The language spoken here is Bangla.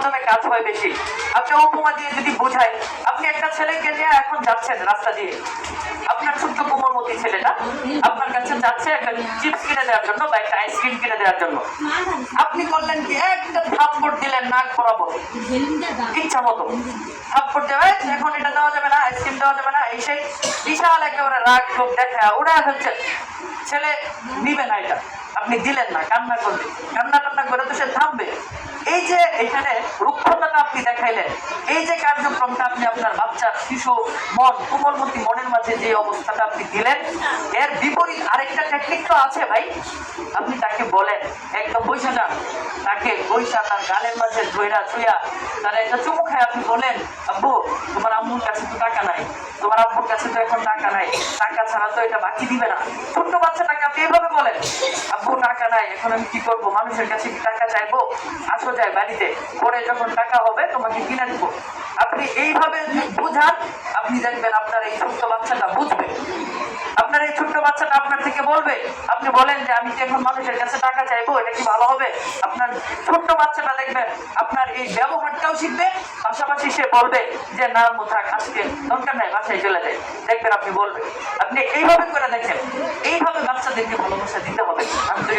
মাধ্যমে কাজ হয় বেশি। আপনি উপমা দিয়ে যদি বোঝাই, আপনি একটা ছেলেকে নিয়ে এখন যাচ্ছেন রাস্তা দিয়ে, আপনার ছোট্ট কোমলমতি ছেলেটা আপনার কাছে যাচ্ছে একটা চিপস কিনে দেওয়ার জন্য বা একটা আইসক্রিম কিনে দেওয়ার জন্য। আপনি করলেন কি, একটা থাপ্পড় দিলেন নাক বরাবর, ইচ্ছা মতো থাপ্পড় দেবে, এখন এটা দেওয়া যাবে না, আইসক্রিম দেওয়া যাবে না, এই সেই বিশাল একেবারে রাগ লোক দেখা ওরা হচ্ছে। ছেলে নিবে না এটা, আপনি দিলেন না, কান্না করবে, কান্না টান্না করে তো সে থামবে। এই যে এখানে রুক্ষতাটা আপনি দেখাইলেন, এই যে কার্যক্রমটা আপনি আপনার বাচ্চার শিশু মন, কোমলমতি মনের মাঝে যে অবস্থাটা আপনি দিলেন, এর বিপরীত আরেকটা টেকনিক তো আছে ভাই। আপনি তাকে বলেন একদম বৈশা যান, তাকে বৈশা তার গালের মাঝে ধৈরা ছুঁয়া তারা একটা চুমু খায়, আপনি বলেন আব্বু তোমার আম্মুর কাছে তো টাকা নাই, তোমার আব্বুর কাছে তো এখন টাকা নাই, টাকা ছাড়া তো এটা বাকি দিবে না। ছোট্ট বাচ্চাটাকে আপনি এভাবে বলেন, আব্বু টাকা নাই, এখন আমি কি করবো, মানুষের কাছে কি টাকা চাইবো, আসো যায় বাড়িতে, পরে যখন টাকা হবে তোমাকে কিনে দেবো। আপনি এইভাবে বুঝান, আপনি দেখবেন আপনার এই ছোট্ট বাচ্চাটা বুঝবে। আপনার এই ছোট্ট বাচ্চাটা আপনার থেকে বলবে, আপনি বলেন যে আমি কি এখন মানুষের কাছে টাকা চাইবো, এটা কি ভালো হবে? আপনার ছোট্ট বাচ্চাটা দেখবেন আপনার এই ব্যবহারটাও শিখবে, পাশাপাশি সে বলবে যে না থাক, আজকে দরকার নাই, বাসায় চলে যায়। দেখবেন আপনি বলবে। আপনি এইভাবে করে দেখেন, এইভাবে বাচ্চাদেরকে ভালোবাসা দিতে হবে।